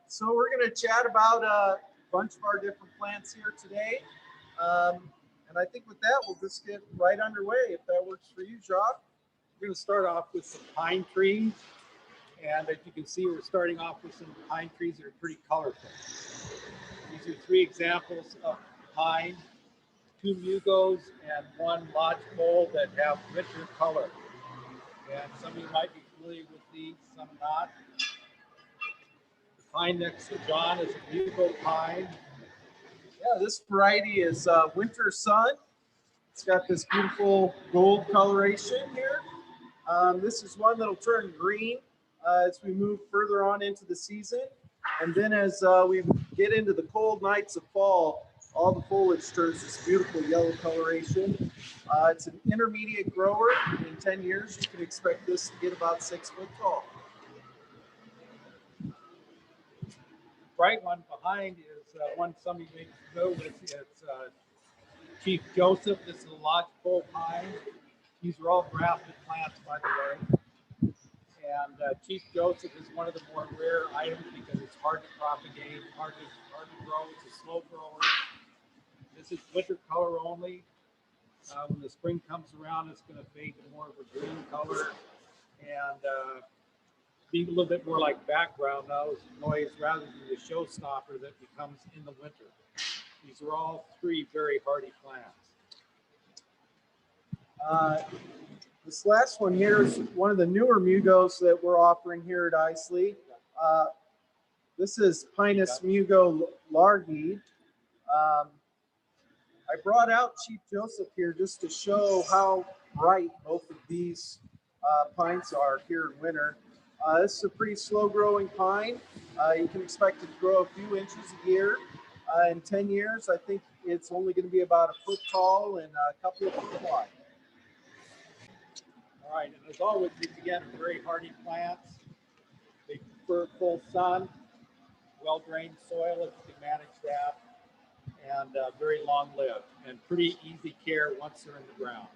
So we're going to chat about a bunch of our different plants here today. And I think with that, we'll just get right underway if that works for you, Jacques. We're going to start off with some pine trees. And as you can see, we're starting off with some pine trees that are pretty colorful. These are three examples of pine, two mugos and one lodgepole that have richer color. And some of you might be familiar with these, some not. The pine next to John is a mugo pine. Yeah, this variety is Winter Sun. It's got this beautiful gold coloration here. This is one that'll turn green as we move further on into the season. And then as we get into the cold nights of fall, all the foliage turns this beautiful yellow coloration. It's an intermediate grower. In 10 years, you can expect this to get about 6 foot tall. Bright one behind is one some of you may know with. It's Chief Joseph. This is a lodgepole pine. These are all grafted plants, by the way. And Chief Joseph is one of the more rare items because it's hard to propagate, hard to grow. It's a slow grower. This is winter color only. When the spring comes around, it's going to fade to more of a green color and be a little bit more like background noise rather than the showstopper that becomes in the winter. These are all three very hardy plants. This last one here is one of the newer mugos that we're offering here at Iseli. This is Pinus mugo largi. I brought out Chief Joseph here just to show how bright both of these pines are here in winter. This is a pretty slow growing pine. You can expect it to grow a few inches a year. In 10 years, I think it's only going to be about a foot tall and a couple of feet wide. All right, and as always, these again are very hardy plants. They prefer full sun, well-drained soil if you can manage that, and very long-lived and pretty easy care once they're in the ground.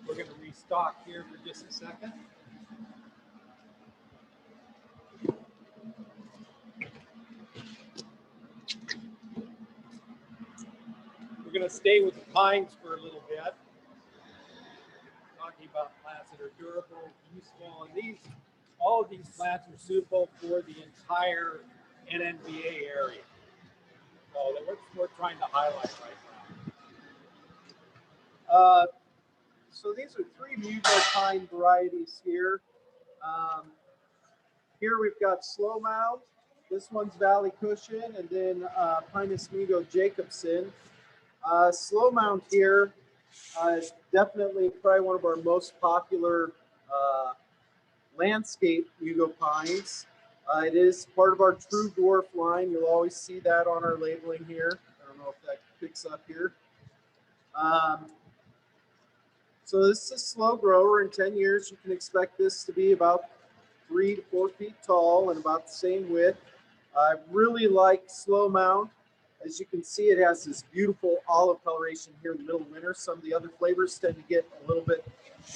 We're going to restock here for just a second. We're going to stay with the pines for a little bit. Talking about plants that are durable, useful, and all of these plants are suitable for the entire NNBA area. So that's what we're trying to highlight right now. So these are three mugo pine varieties here. Here we've got Slow Mound. This one's Valley Cushion, and then Pinus mugo Jacobson. Slow Mound here is definitely probably one of our most popular landscape mugo pines. It is part of our True Dwarf line. You'll always see that on our labeling here. I don't know if that picks up here. So this is a slow grower. In 10 years, you can expect this to be about 3 to 4 feet tall and about the same width. I really like Slow Mound. As you can see, it has this beautiful olive coloration here in the middle of winter. Some of the other flavors tend to get a little bit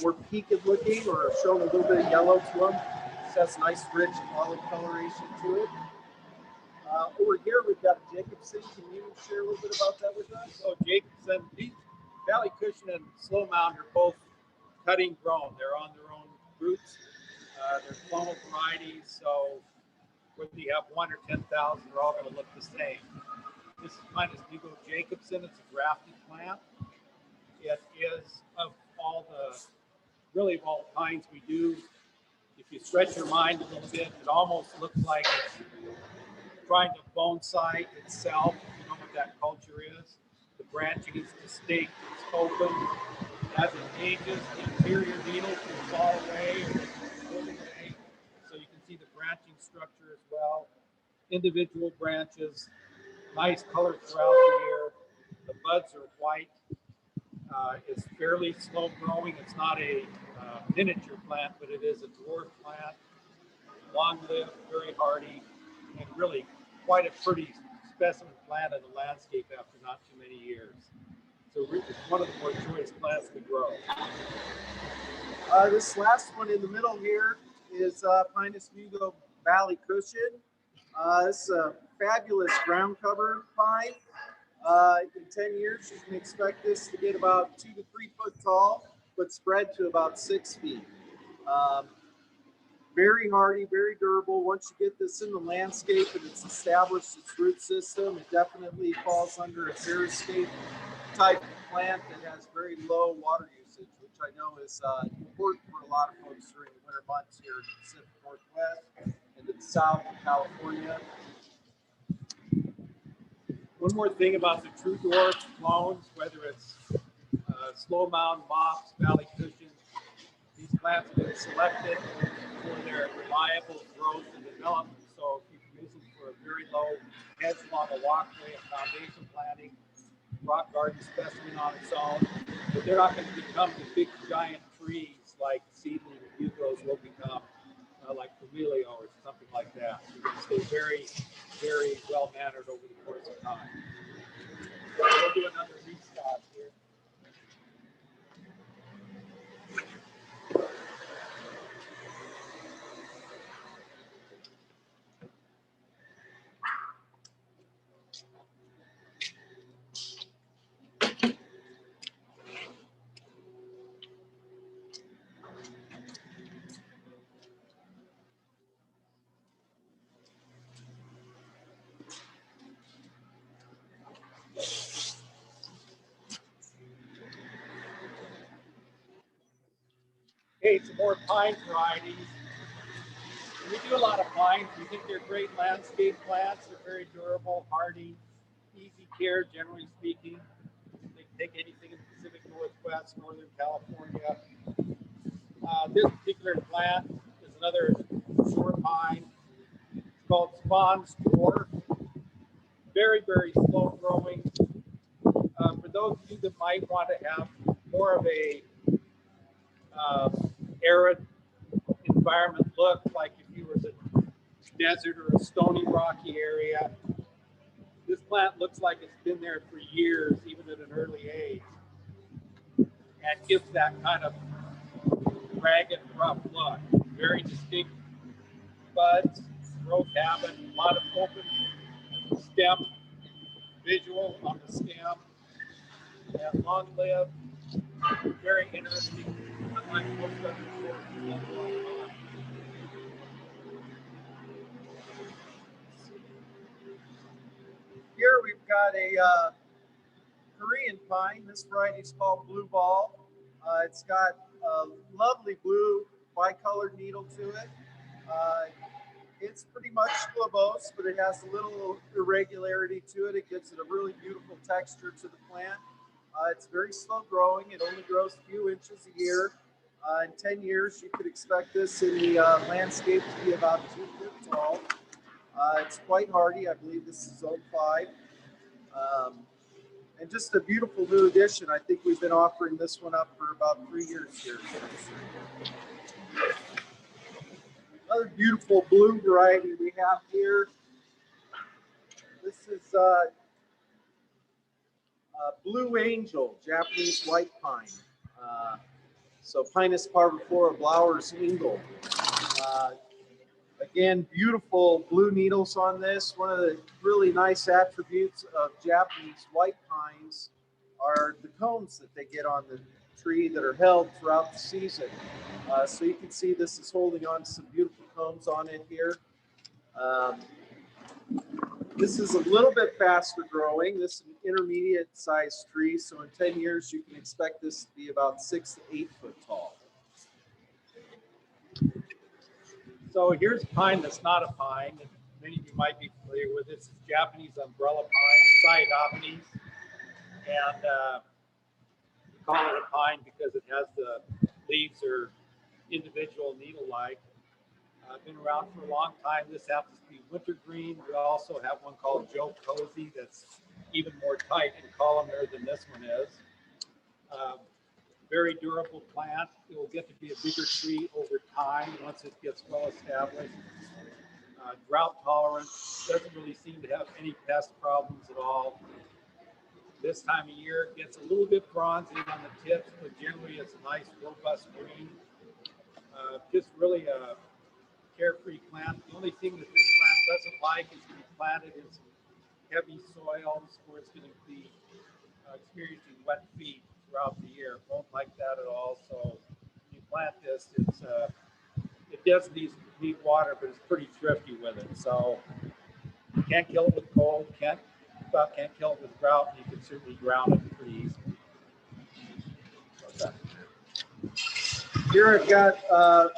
more peaked looking or showing a little bit of yellow to them. This has nice, rich olive coloration to it. Over here, we've got Jacobson. Can you share a little bit about that with us? So Jacobson, Valley Cushion and Slow Mound are both cutting grown. They're on their own roots. They're clonal varieties, so whether you have 1 or 10,000, they're all going to look the same. This is Pinus mugo Jacobson. It's a grafted plant. It is of all the pines we do. If you stretch your mind a little bit, it almost looks like it's trying to bonsai itself. You know what that culture is. The branching is distinct. It's open. As it ages, the interior needles will fall away. So you can see the branching structure as well. Individual branches. Nice color throughout the year. The buds are white. It's fairly slow growing. It's not a miniature plant, but it is a dwarf plant. Long-lived, very hardy, and really quite a pretty specimen plant in the landscape after not too many years. So it's one of the more choice plants to grow. This last one in the middle here is Pinus mugo Valley Cushion. This is a fabulous ground cover pine. In 10 years, you can expect this to get about 2 to 3 foot tall, but spread to about 6 feet. Um, Very hardy, very durable. Once you get this in the landscape and it's established its root system, it definitely falls under a xeriscape type of plant that has very low water usage, which I know is important for a lot of folks during the winter months here in the Pacific Northwest and the south of California. One more thing about the true dwarf clones, whether it's slow mound mops, valley cushions, these plants have been selected for their reliable growth and development. So if you use them for a very low hedge along a walkway, a foundation planting, rock garden specimen on its own, but they're not going to become the big giant trees like seedling bugles will become, like Familio or something like that. They're going to stay very, very well mannered over the course of time. We'll do another restock here. Okay, some more pine varieties. We do a lot of pines. We think they're great landscape plants. They're very durable, hardy, easy care, generally speaking. They can take anything in the Pacific Northwest, Northern California. This particular plant is another short pine. It's called Spawn's Dwarf. Very, very slow growing. For those of you that might want to have more of a arid environment look, like if you were in a desert or a stony, rocky area, this plant looks like it's been there for years, even at an early age, and gives that kind of ragged, rough look. Very distinct buds, growth habit, a lot of open stem visual on the stem, and long-lived, very interesting, unlike most other dwarfs. Here we've got a Korean pine. This variety is called Blue Ball. It's got a lovely blue bicolored needle to it. It's pretty much globose, but it has a little irregularity to it. It gives it a really beautiful texture to the plant. It's very slow growing. It only grows a few inches a year. In 10 years, you could expect this in the landscape to be about 2 foot tall. It's quite hardy. I believe this is zone 5. And just a beautiful new addition. I think we've been offering this one up for about 3 years here. Another beautiful blue variety we have here. This is Blue Angel, Japanese white pine. So Pinus parviflora, Blauer's Engel. Again, beautiful blue needles on this. One of the really nice attributes of Japanese white pines are the cones that they get on the tree that are held throughout the season. So you can see this is holding on to some beautiful cones on it here. This is a little bit faster growing. This is an intermediate sized tree. So in 10 years, you can expect this to be about 6 to 8 foot tall. So here's a pine that's not a pine, and many of you might be familiar with this. It's Japanese umbrella pine, Cyadopenes. And we call it a pine because it has the leaves are individual needle-like. Been around for a long time. This happens to be wintergreen. We also have one called Joe Cozy that's even more tight and columnar than this one is. Very durable plant. It will get to be a bigger tree over time once it gets well established. Drought tolerant, doesn't really seem to have any pest problems at all. This time of year it gets a little bit bronzy on the tips, but generally it's a nice robust green. Just really a carefree plant. The only thing that this plant doesn't like is to be planted in some heavy soils where it's going to be experiencing wet feet throughout the year. It won't like that at all. So when you plant this, it does need water, but it's pretty thrifty with it. So you can't kill it with cold, can't kill it with drought, and you can certainly ground it pretty easily. Here I've got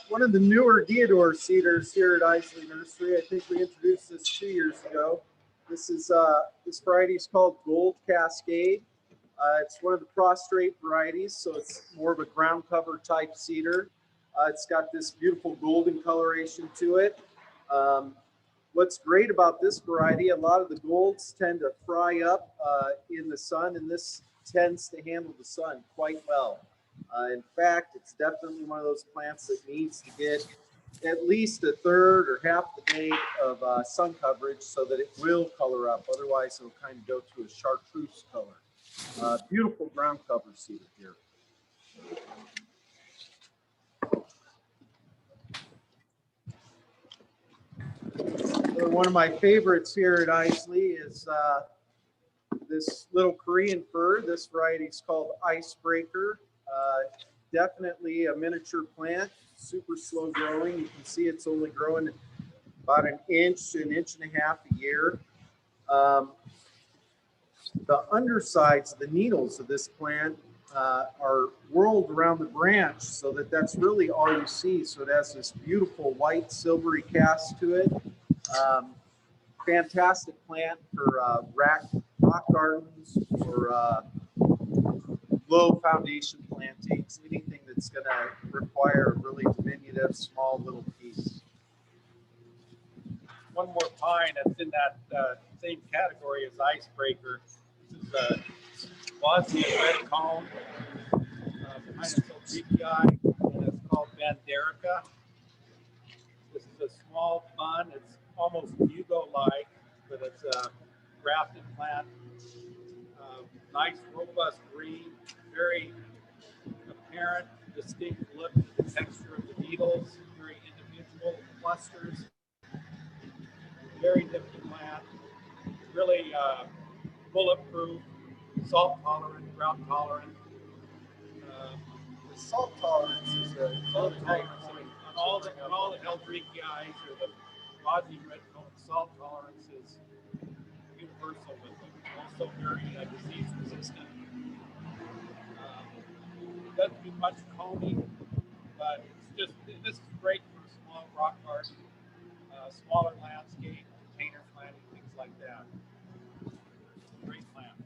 one of the newer deodar cedars here at Iseli Nursery. I think we introduced this 2 years ago. This variety is called Gold Cascade. It's one of the prostrate varieties, so it's more of a ground cover type cedar. It's got this beautiful golden coloration to it. What's great about this variety, a lot of the golds tend to fry up in the sun, and this tends to handle the sun quite well. In fact, it's definitely one of those plants that needs to get at least a third or half the day of sun coverage so that it will color up. Otherwise, it'll kind of go to a chartreuse color. Beautiful ground cover cedar here. One of my favorites here at Iseli is this little Korean fir. This variety is called Icebreaker. Definitely a miniature plant, super slow growing. You can see it's only growing about an inch and a half a year. The undersides, the needles of this plant are whirled around the branch so that's really all you see. So it has this beautiful white silvery cast to it. Fantastic plant for rock gardens or low foundation plantings, anything that's going to require a really diminutive, small little piece. One more pine that's in that same category as Icebreaker. This is a glossy red cone. Behind it's Obrigii, and it's called Banderica. This is a small bun. It's almost Hugo-like, but it's a grafted plant. Nice, robust green, very apparent, distinct look to the texture of the needles, very individual clusters. Very nifty plant, really bulletproof, salt tolerant, drought tolerant. The salt tolerance is a Salt tolerance on all the Eldrichii or the Aussie red cone, salt tolerance is universal with them. Also very disease resistant. Doesn't do much combing, but this is great for a small rock garden, smaller landscape, container planting, things like that. Great plant.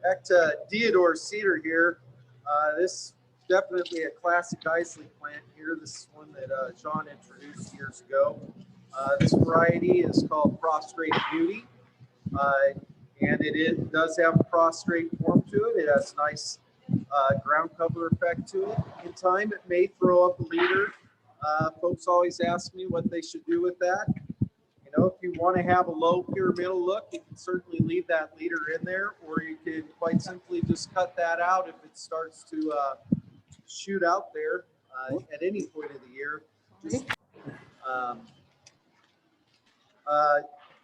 Back to deodar cedar here. This definitely a classic Iseli plant here. This is one that John introduced years ago. This variety is called Prostrate Beauty, and it does have a prostrate form to it. It has a nice ground cover effect to it. In time, it may throw up a leader. Folks always ask me what they should do with that. You know, if you want to have a low pyramidal look, you can certainly leave that leader in there, or you can quite simply just cut that out if it starts to shoot out there at any point of the year. Just,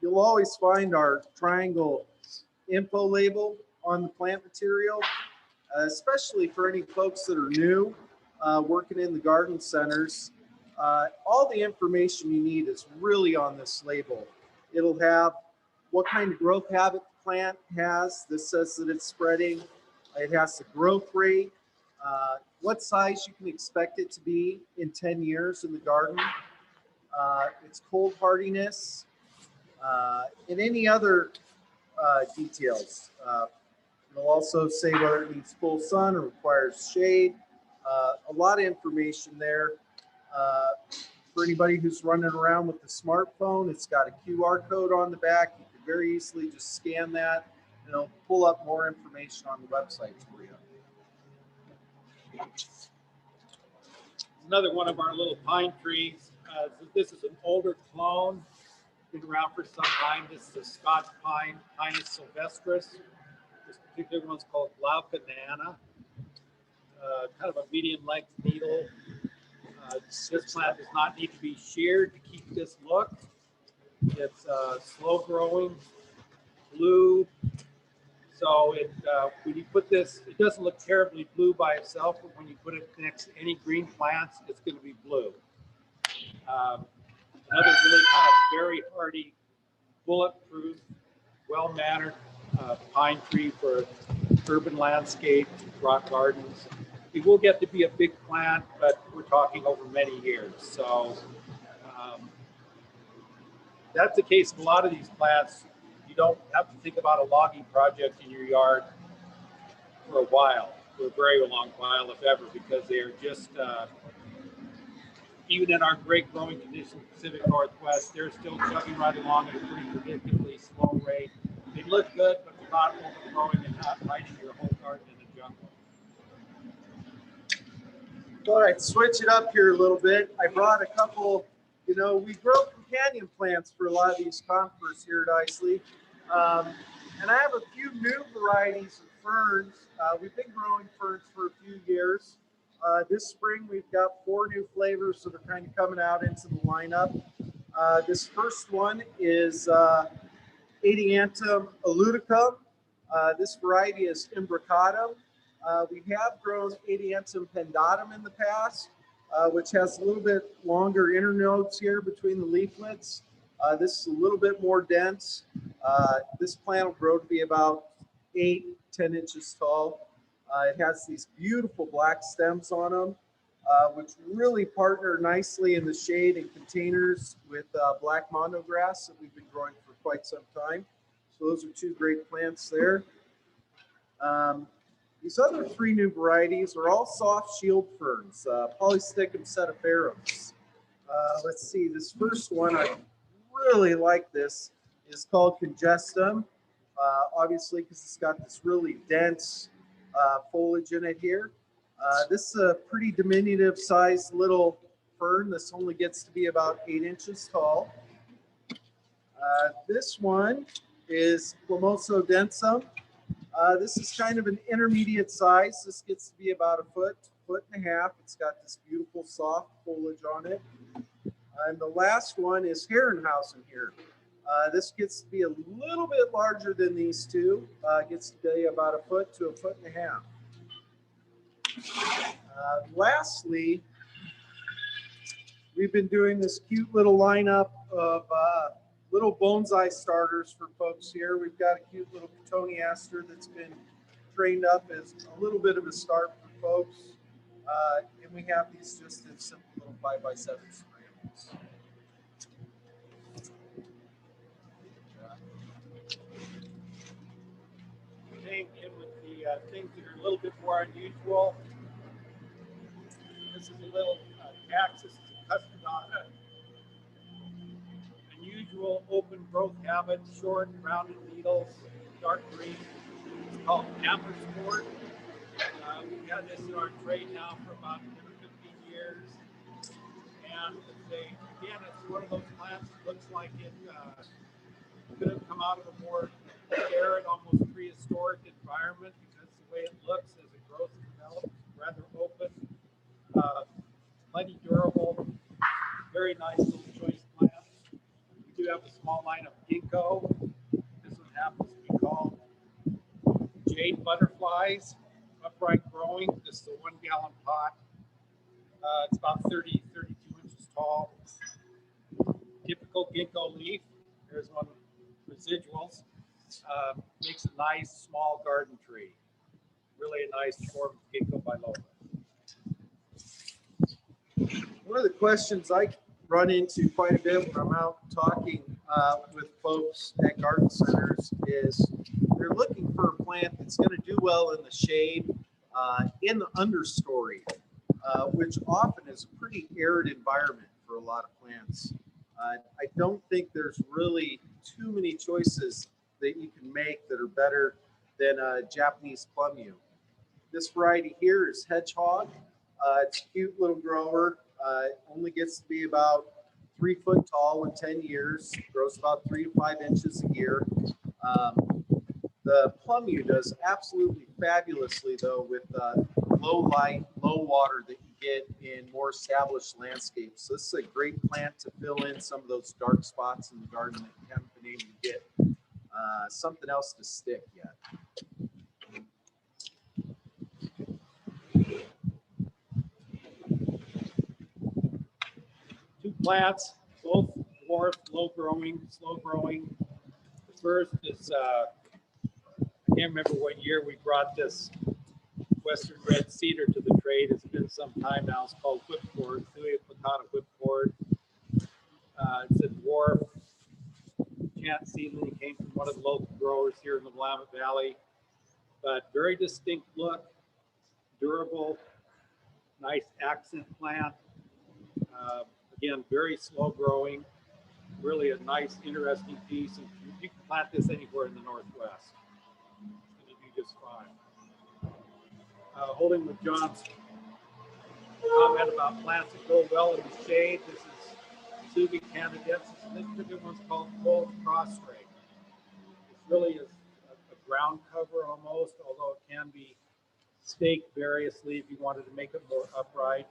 you'll always find our triangle info label on the plant material, especially for any folks that are new working in the garden centers. All the information you need is really on this label. It'll have what kind of growth habit the plant has. This says that it's spreading. It has the growth rate, what size you can expect it to be in 10 years in the garden, its cold hardiness, and any other details. It'll also say whether it needs full sun or requires shade. A lot of information there. For anybody who's running around with the smartphone, it's got a QR code on the back. You can very easily just scan that, and it'll pull up more information on the website for you. Another one of our little pine trees. This is an older clone. Been around for some time. This is a Scotch pine, Pinus sylvestris. This particular one's called Glauconana. kind of a medium length needle. This plant does not need to be sheared to keep this look. It's slow growing, blue. So when you put this, it doesn't look terribly blue by itself, but when you put it next to any green plants, it's going to be blue. Another really kind of very hardy, bulletproof, well-mannered pine tree for urban landscape, rock gardens. It will get to be a big plant, but we're talking over many years. So that's the case of a lot of these plants. You don't have to think about a logging project in your yard for a while, for a very long while, if ever, because they are just, even in our great growing conditions in the Pacific Northwest, they're still chugging right along at a pretty predictably slow rate. They look good, but they're not overgrowing and not hiding your whole garden in the jungle. All right, switch it up here a little bit. I brought a couple, we grow companion plants for a lot of these conifers here at Iseli. And I have a few new varieties of ferns. We've been growing ferns for a few years. This spring, we've got 4 new flavors that are kind of coming out into the lineup. This first one is Adiantum eluticum. This variety is imbricatum. We have grown Adiantum pendatum in the past, which has a little bit longer internodes here between the leaflets. This is a little bit more dense. This plant will grow to be about 8-10 inches tall. It has these beautiful black stems on them, which really partner nicely in the shade and containers with black mondograss that we've been growing for quite some time. So those are 2 great plants there. These other 3 new varieties are all soft shield ferns, Polysticum setiferums. Let's see, this first one, I really like this, is called Congestum, obviously because it's got this really dense foliage in it here. This is a pretty diminutive sized little fern. This only gets to be about 8 inches tall. This one is Plumoso densum. This is kind of an intermediate size. This gets to be about 1 foot and a half. It's got this beautiful soft foliage on it. And the last one is Herrenhausen here. This gets to be a little bit larger than these 2. Gets to be about 1 foot to 1 foot and a half. Lastly, we've been doing this cute little lineup of little bonsai starters for folks here. We've got a cute little cotoneaster that's been trained up as a little bit of a start for folks. And we have these just in simple little 5x7 scrambles. Came in with the things that are a little bit more unusual. This is a little Taxus custodata. Unusual open growth habit, short, rounded needles, dark green. It's called Amber Sport. We've had this in our trade now for about 15 years. And again, it's one of those plants that looks like it could have come out of a more arid, almost prehistoric environment because the way it looks as it grows and develops, rather open, plenty durable, very nice little choice plant. We do have a small line of ginkgo. This one happens to be called jade butterflies, upright growing. This is a 1 gallon pot. It's about 32 inches tall. Typical ginkgo leaf. There's one residuals. Makes a nice small garden tree. Really a nice form of ginkgo biloba. One of the questions I run into quite a bit when I'm out talking with folks at garden centers is they're looking for a plant that's going to do well in the shade in the understory, which often is a pretty arid environment for a lot of plants. I don't think there's really too many choices that you can make that are better than Japanese plum yew. This variety here is Hedgehog. It's a cute little grower. Only gets to be about 3 foot tall in 10 years. Grows about 3 to 5 inches a year. The plum yew does absolutely fabulously though with low light, low water that you get in more established landscapes. So this is a great plant to fill in some of those dark spots in the garden that you haven't been able to get something else to stick yet. Two plants, both dwarf, low growing, slow growing. The first is, I can't remember what year we brought this Western red cedar to the trade. It's been some time now. It's called whipcord, Thuya placata whipcord. It's a dwarf chant seedling. Came from one of the local growers here in the Willamette Valley, but very distinct look, durable, nice accent plant. Again, very slow growing, really a nice, interesting piece. And you can plant this anywhere in the Northwest. It's going to do just fine. Holding with John's comment about plants that grow well in the shade, this is Sugi canadensis, and this particular one's called cold crossray. It really is a ground cover almost, although it can be staked variously if you wanted to make it more upright.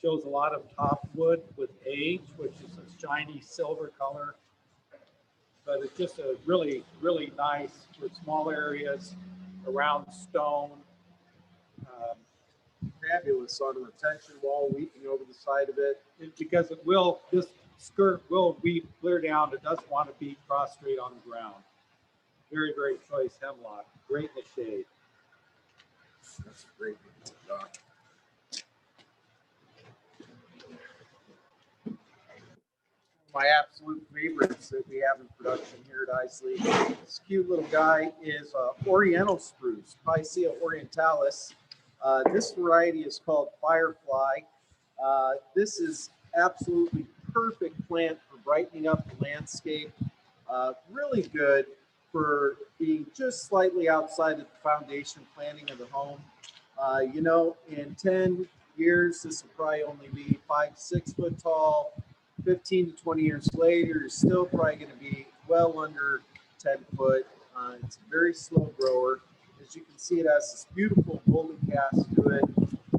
Shows a lot of top wood with age, which is a shiny silver color. But it's just a really, really nice for small areas around stone. Fabulous on a retention wall, weeping over the side of it. Because this skirt will weep clear down. It doesn't want to be prostrate on the ground. Very, very choice hemlock. Great in the shade. That's a great one. My absolute favorites that we have in production here at Iseli. This cute little guy is Oriental spruce, Picea orientalis. This variety is called Firefly. This is absolutely perfect plant for brightening up the landscape. Really good for being just slightly outside of the foundation planting of the home. You know, in 10 years, this will probably only be 5 to 6 foot tall. 15 to 20 years later, you're still probably going to be well under 10 foot. It's a very slow grower. As you can see, it has this beautiful golden cast to it.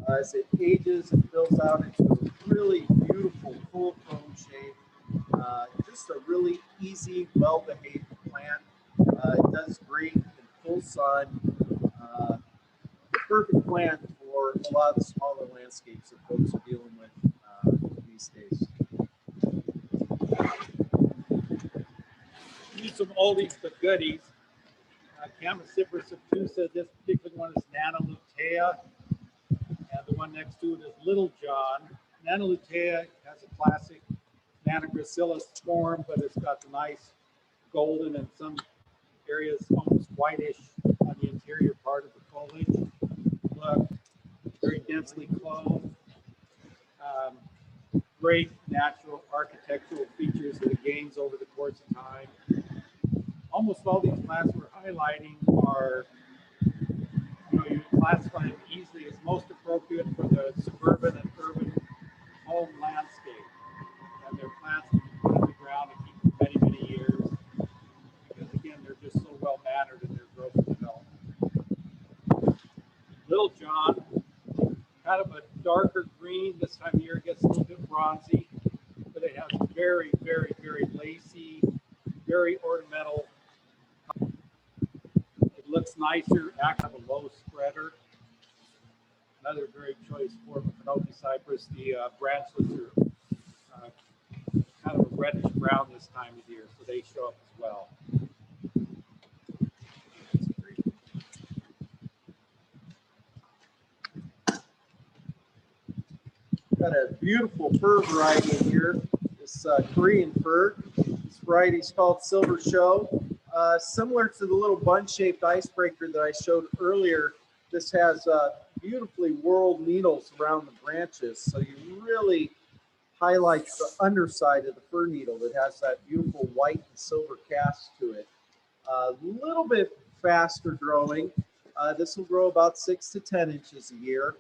As it ages, it fills out into a really beautiful full cone shape. Just a really easy, well-behaved plant. It does great in full sun. Perfect plant for a lot of the smaller landscapes that folks are dealing with these days. Use some oldies but goodies. Chamaecyparis obtusa, this particular one is Nana lutea, and the one next to it is Little John. Nana lutea has a classic Nana gracilis form, but it's got the nice golden and some areas almost whitish on the interior part of the foliage. Look, very densely clothed. Great natural architectural features that it gains over the course of time. Almost all these plants we're highlighting are, you classify them easily as most appropriate for the suburban and urban home landscape. And they're plants that you put in the ground and keep for many, many years. Because again, they're just so well mannered in their growth and development. Little John, kind of a darker green. This time of year it gets a little bit bronzy, but it has very, very, very lacy, very ornamental. It looks nicer, acts like a low spreader. Another very choice form of Panopecypress. The branchlets are kind of a reddish brown this time of year, so they show up as well. Got a beautiful fir variety in here. This Korean fir. This variety is called Silver Show. Similar to the little bun-shaped icebreaker that I showed earlier, this has beautifully whorled needles around the branches. So you really highlight the underside of the fir needle that has that beautiful white and silver cast to it. A little bit faster growing. This will grow about 6 to 10 inches a year.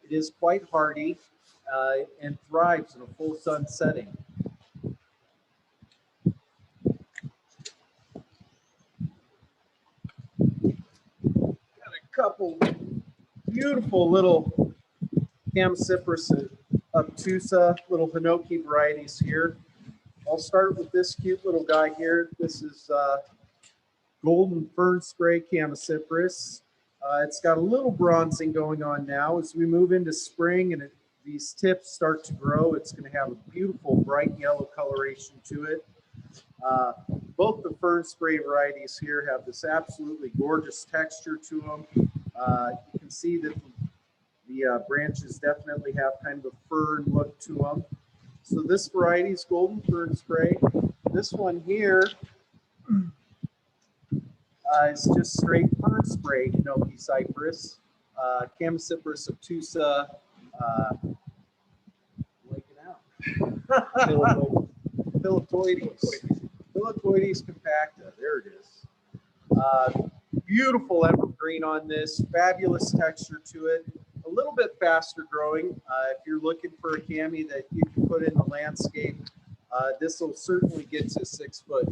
It is quite hardy and thrives in a full sun setting. Got a couple beautiful little Camacypris and obtusa, little Hinoki varieties here. I'll start with this cute little guy here. This is golden fern spray Camacypris. It's got a little bronzing going on now. As we move into spring and these tips start to grow, it's going to have a beautiful bright yellow coloration to it. Both the fern spray varieties here have this absolutely gorgeous texture to them. You can see that the branches definitely have kind of a fern look to them. So this variety is golden fern spray. This one here is just straight fern spray Hinoki cypress. Camacypris obtusa, waking out. Philatoides compacta. There it is. Beautiful evergreen on this. Fabulous texture to it. A little bit faster growing. If you're looking for a cami that you can put in the landscape, this will certainly get to 6 foot.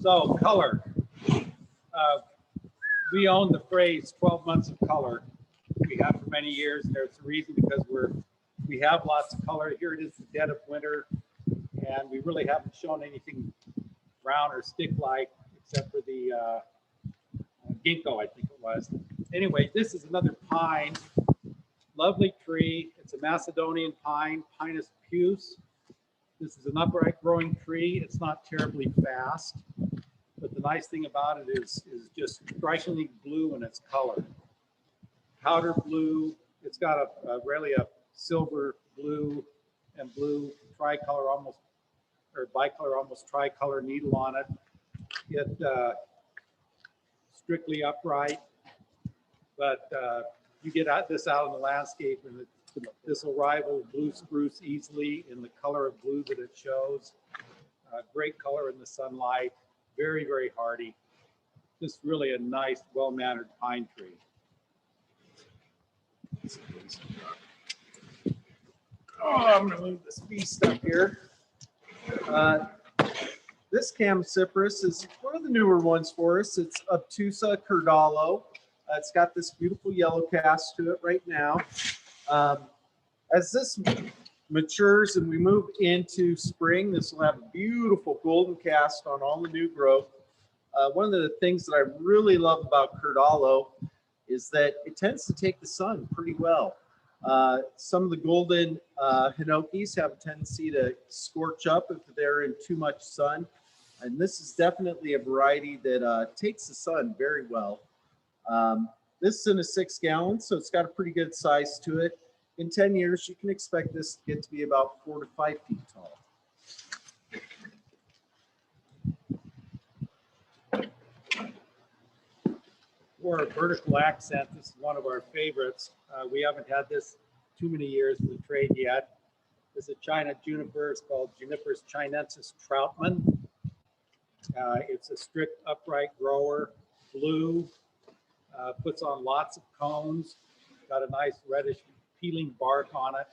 So color. We own the phrase 12 months of color. We have for many years. There's a reason, because we have lots of color. Here it is, the dead of winter, and we really haven't shown anything brown or stick-like except for the ginkgo, I think it was. Anyway, this is another pine. Lovely tree. It's a Macedonian pine, Pinus peuce. This is an upright growing tree. It's not terribly fast, but the nice thing about it is just strikingly blue in its color. Powder blue. It's got really a silver blue and blue tricolor, almost, or bicolor, almost tricolor needle on it. It strictly upright, but you get this out in the landscape, and this will rival blue spruce easily in the color of blue that it shows. Great color in the sunlight, very, very hardy. Just really a nice, well-mannered pine tree. Oh, I'm going to move this beast up here. This Camacypris is one of the newer ones for us. It's Obtusa Cordalo. It's got this beautiful yellow cast to it right now. As this matures and we move into spring, this will have a beautiful golden cast on all the new growth. One of the things that I really love about Cordalo is that it tends to take the sun pretty well. Some of the golden Hinokis have a tendency to scorch up if they're in too much sun. And this is definitely a variety that takes the sun very well. This is in a 6 gallon, so it's got a pretty good size to it. In 10 years, you can expect this to get to be about 4 to 5 feet tall. For a vertical accent, this is one of our favorites. We haven't had this too many years in the trade yet. This is a China juniper. It's called Juniperus chinensis Troutman. It's a strict upright grower, blue, puts on lots of cones, got a nice reddish peeling bark on it.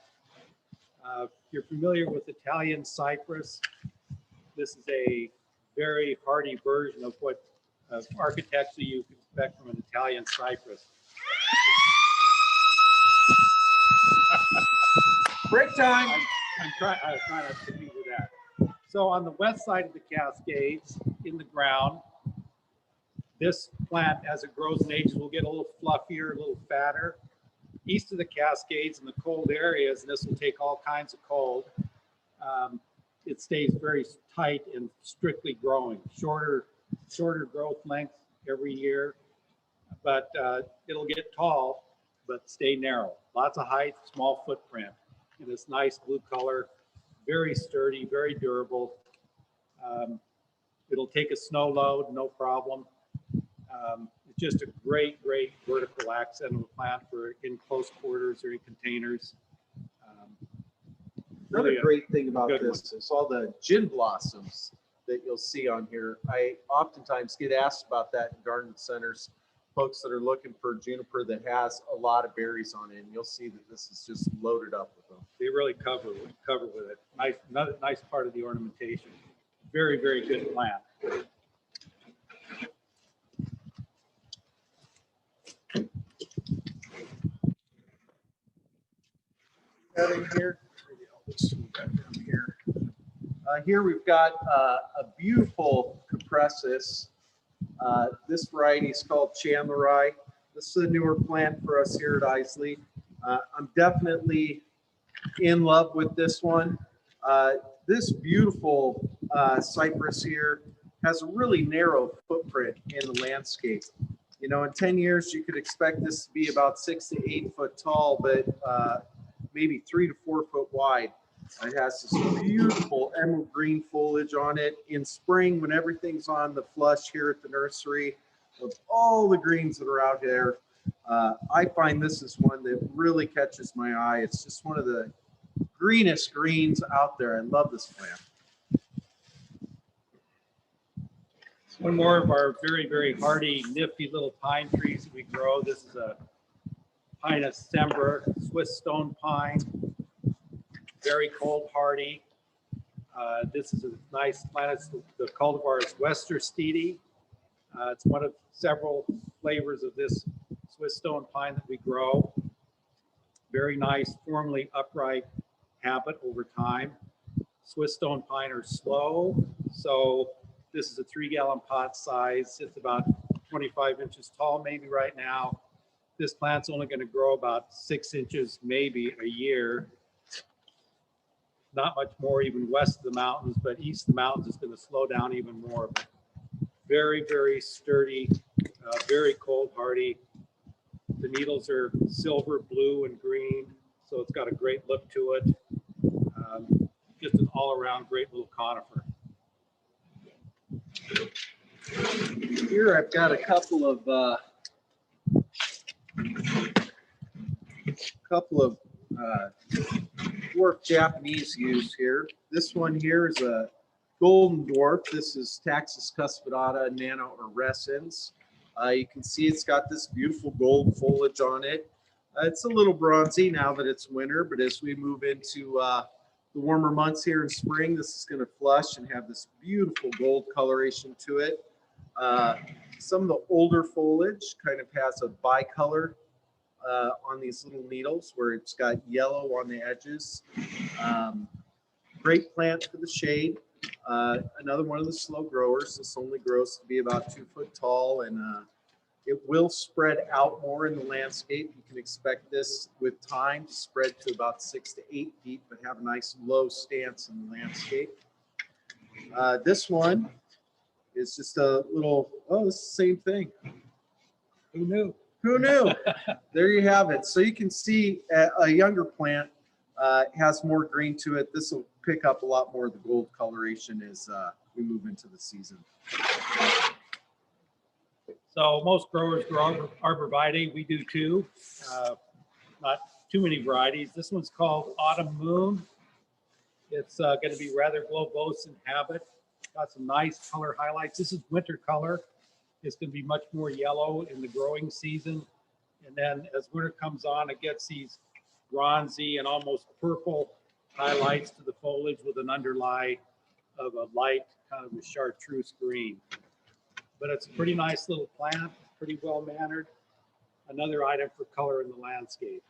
If you're familiar with Italian cypress, this is a very hardy version of what architecture you can expect from an Italian cypress. Break time. I'm trying not to compete with that. So on the west side of the Cascades, in the ground, this plant, as it grows and ages, will get a little fluffier, a little fatter. East of the Cascades in the cold areas, and this will take all kinds of cold, it stays very tight and strictly growing. Shorter growth length every year, but it'll get tall, but stay narrow. Lots of height, small footprint, and this nice blue color, very sturdy, very durable. It'll take a snow load, no problem. It's just a great vertical accent of a plant for in close quarters or in containers. Another great thing about this is all the gin blossoms that you'll see on here. I oftentimes get asked about that in garden centers, folks that are looking for juniper that has a lot of berries on it, and you'll see that this is just loaded up with them. they really cover with it. Nice, another nice part of the ornamentation. Very, very good plant. In here, here we've got a beautiful Cupressus. This variety is called Chandlerai. This is a newer plant for us here at Iseli. I'm definitely in love with this one. This beautiful cypress here has a really narrow footprint in the landscape. You know, in 10 years, you could expect this to be about 6 to 8 foot tall, but maybe 3 to 4 foot wide. It has this beautiful emerald green foliage on it. In spring, when everything's on the flush here at the nursery, with all the greens that are out there, I find this is one that really catches my eye. It's just one of the greenest greens out there. I love this plant. One more of our very, very hardy, nifty little pine trees that we grow. This is a Pinus sembra, Swiss stone pine, very cold hardy. This is a nice plant. The cultivar is Westerstede. It's one of several flavors of this Swiss stone pine that we grow. Very nice, formally upright habit over time. Swiss stone pine are slow, so this is a 3-gallon pot size. It's about 25 inches tall, maybe right now. This plant's only going to grow about 6 inches, maybe a year. Not much more even west of the mountains, but east of the mountains it's going to slow down even more. But very, very sturdy, very cold hardy. The needles are silver, blue, and green, so it's got a great look to it. Just an all-around great little conifer. Here I've got a couple of dwarf Japanese yews here. This one here is a golden dwarf. This is Taxus cuspidata nano arrescens. You can see it's got this beautiful gold foliage on it. It's a little bronzy now that it's winter, but as we move into the warmer months here in spring, this is going to flush and have this beautiful gold coloration to it. Some of the older foliage kind of has a bicolor on these little needles where it's got yellow on the edges. Great plant for the shade. Another one of the slow growers. This only grows to be about 2 foot tall, and it will spread out more in the landscape. You can expect this with time to spread to about 6 to 8 feet, but have a nice low stance in the landscape. This one is just a little, oh, it's the same thing. Who knew? Who knew? There you have it. So you can see a younger plant has more green to it. This will pick up a lot more of the gold coloration as we move into the season. So most growers grow arborvitae. We do too. Not too many varieties. This one's called Autumn Moon. It's going to be rather globose in habit. Got some nice color highlights. This is winter color. It's going to be much more yellow in the growing season. And then as winter comes on, it gets these bronzy and almost purple highlights to the foliage with an underlie of a light kind of a chartreuse green. But it's a pretty nice little plant, pretty well mannered. Another item for color in the landscape.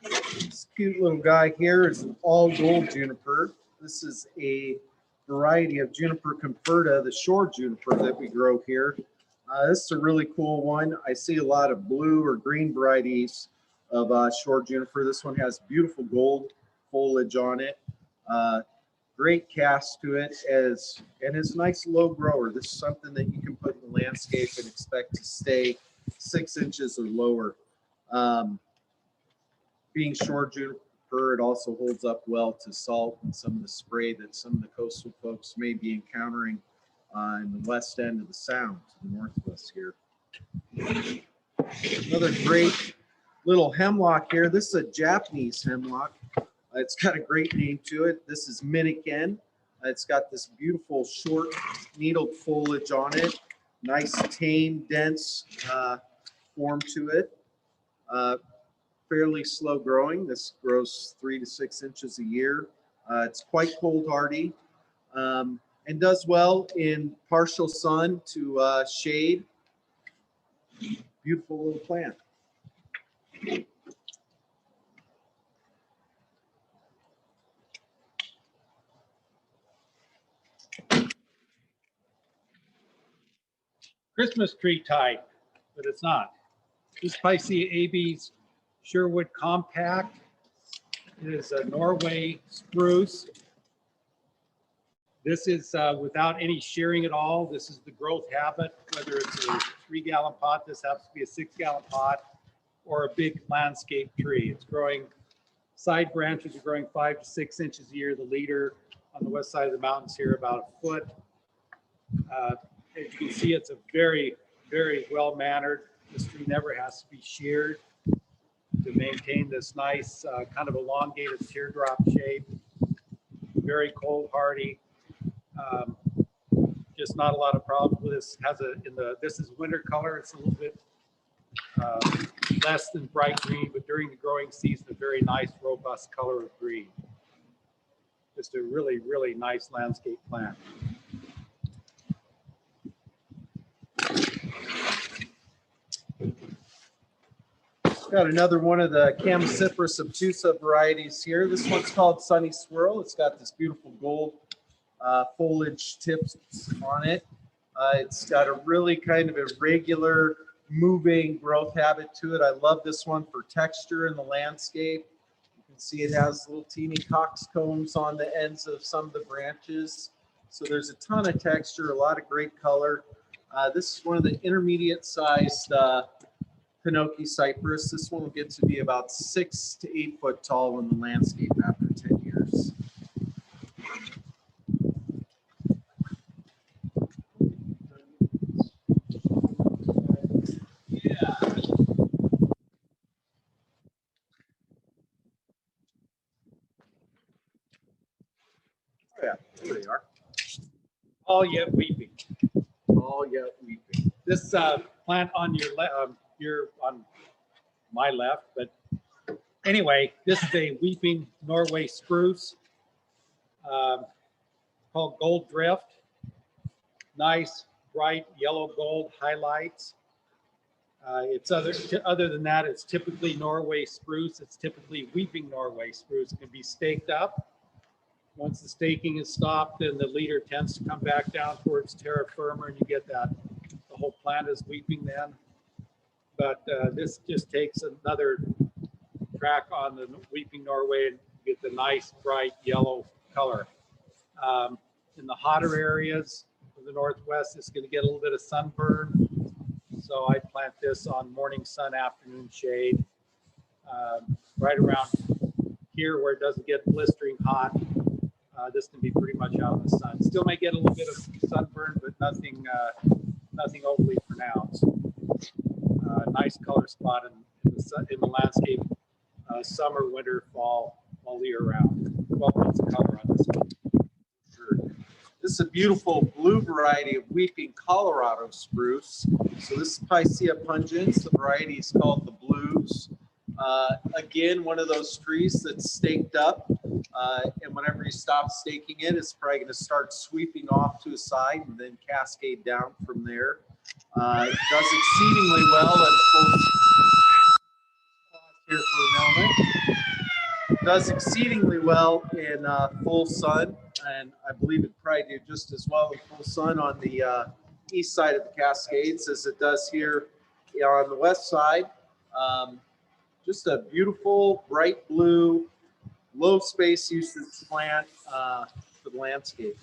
This cute little guy here is an all gold juniper. This is a variety of Juniper conferta, the shore juniper that we grow here. This is a really cool one. I see a lot of blue or green varieties of shore juniper. This one has beautiful gold foliage on it. Great cast to it, and it's a nice low grower. This is something that you can put in the landscape and expect to stay 6 inches or lower. Being shore juniper, it also holds up well to salt and some of the spray that some of the coastal folks may be encountering in the west end of the sound to the northwest here. Another great little hemlock here. This is a Japanese hemlock. It's got a great name to it. This is Miniken. It's got this beautiful short needled foliage on it. Nice, tame, dense form to it. fairly slow growing. This grows 3 to 6 inches a year. It's quite cold hardy and does well in partial sun to shade. Beautiful little plant. Christmas tree type, but it's not. This Piscea AB's Sherwood Compact. It is a Norway spruce. This is without any shearing at all. This is the growth habit, whether it's a 3-gallon pot, this happens to be a 6-gallon pot, or a big landscape tree. It's growing, side branches are growing 5 to 6 inches a year. The leader on the west side of the mountains here about a foot. As you can see, it's a very, very well-mannered. This tree never has to be sheared to maintain this nice kind of elongated teardrop shape. Very cold hardy. Just not a lot of problems with this. Has a this is winter color. It's a little bit less than bright green, but during the growing season, a very nice, robust color of green. Just a really, really nice landscape plant. Got another one of the Chamaecyparis obtusa varieties here. This one's called Sunny Swirl. It's got this beautiful gold foliage tips on it. It's got a really kind of irregular moving growth habit to it. I love this one for texture in the landscape. You can see it has little teeny coxcombs on the ends of some of the branches. So there's a ton of texture, a lot of great color. This is one of the intermediate sized Pinoki cypress. This one will get to be about 6 to 8 foot tall in the landscape after 10 years. Oh yeah, there they are. All yet weeping. All yet weeping. This plant on your left, you're on my left, but anyway, this is a weeping Norway spruce called Gold Drift. Nice, bright yellow gold highlights. It's other than that, it's typically Norway spruce. It's typically weeping Norway spruce. It can be staked up. Once the staking is stopped, then the leader tends to come back down towards terra firma, and you get that the whole plant is weeping then. But this just takes another track on the weeping Norway and get the nice bright yellow color. In the hotter areas of the Northwest, it's going to get a little bit of sunburn. So I plant this on morning sun, afternoon shade, right around here where it doesn't get blistering hot. This can be pretty much out in the sun. Still may get a little bit of sunburn, but nothing overly pronounced. Nice color spot in the landscape, summer, winter, fall, all year round. 12 months of color on this one. Sure. This is a beautiful blue variety of weeping Colorado spruce. So this is Piscea pungens. The variety is called the Blues. Again, one of those trees that's staked up, and whenever you stop staking it, it's probably going to start sweeping off to a side and then cascade down from there. It does exceedingly well in full. Here for a moment. It does exceedingly well in full sun, and I believe it probably do just as well in full sun on the east side of the Cascades as it does here on the west side. Just a beautiful, bright blue, low space usage plant for the landscape.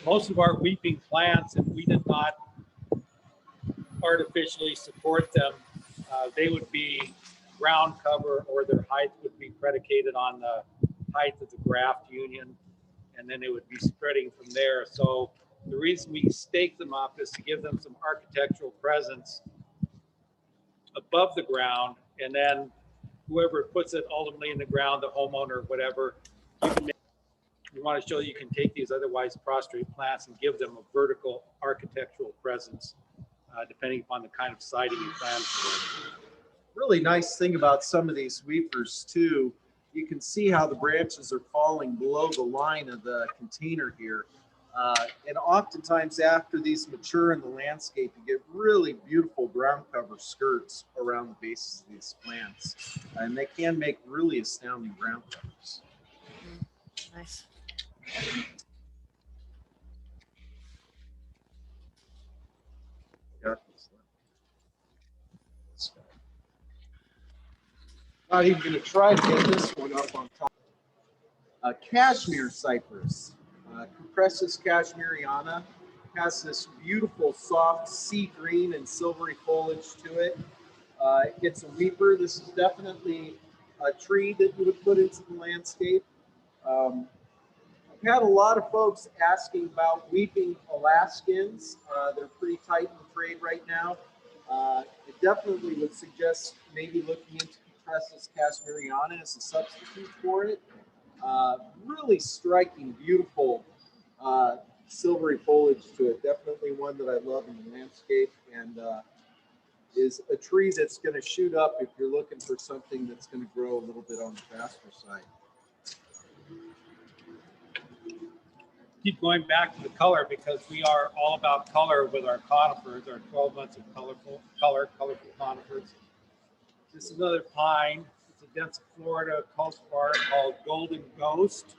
Most of our weeping plants, if we did not artificially support them, they would be ground cover, or their height would be predicated on the height of the graft union, and then it would be spreading from there. So the reason we stake them up is to give them some architectural presence above the ground, and then whoever puts it ultimately in the ground, the homeowner, whatever, you want to show you can take these otherwise prostrate plants and give them a vertical architectural presence, depending upon the kind of siding you plan for them. really nice thing about some of these weepers too, you can see how the branches are falling below the line of the container here. And oftentimes after these mature in the landscape, you get really beautiful ground cover skirts around the bases of these plants. And they can make really astounding ground covers. Nice. Got this one. Not even going to try to get this one up on top. Cashmere cypress, Cupressus cashmeriana, has this beautiful soft sea green and silvery foliage to it. It's a weeper. This is definitely a tree that you would put into the landscape. I've had a lot of folks asking about weeping Alaskans. They're pretty tight in the trade right now. It definitely would suggest maybe looking into Cupressus cashmeriana as a substitute for it. Really striking, beautiful silvery foliage to it. Definitely one that I love in the landscape, and is a tree that's going to shoot up if you're looking for something that's going to grow a little bit on the faster side. Keep going back to the color because we are all about color with our conifers, our 12 months of colorful conifers. This is another pine. It's a dense Florida cultivar called Golden Ghost.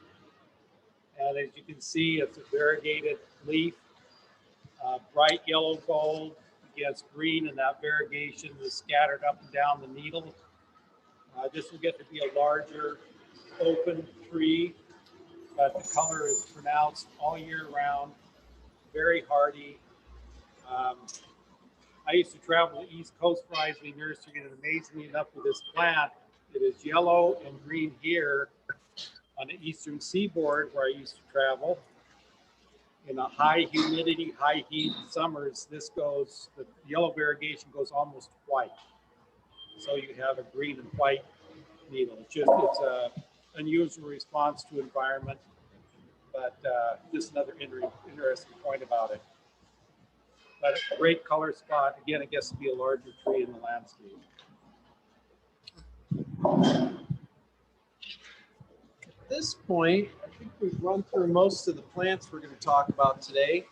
And as you can see, it's a variegated leaf, bright yellow gold against green, and that variegation is scattered up and down the needle. This will get to be a larger open tree, but the color is pronounced all year round, very hardy. I used to travel to East Coast for Iseli Nursery, and amazingly enough with this plant, it is yellow and green here on the eastern seaboard where I used to travel. In a high humidity, high heat summers, the yellow variegation goes almost white. So you have a green and white needle. It's an unusual response to environment, but just another interesting point about it. But a great color spot. Again, I guess to be a larger tree in the landscape. At this point, I think we've run through most of the plants we're going to talk about today.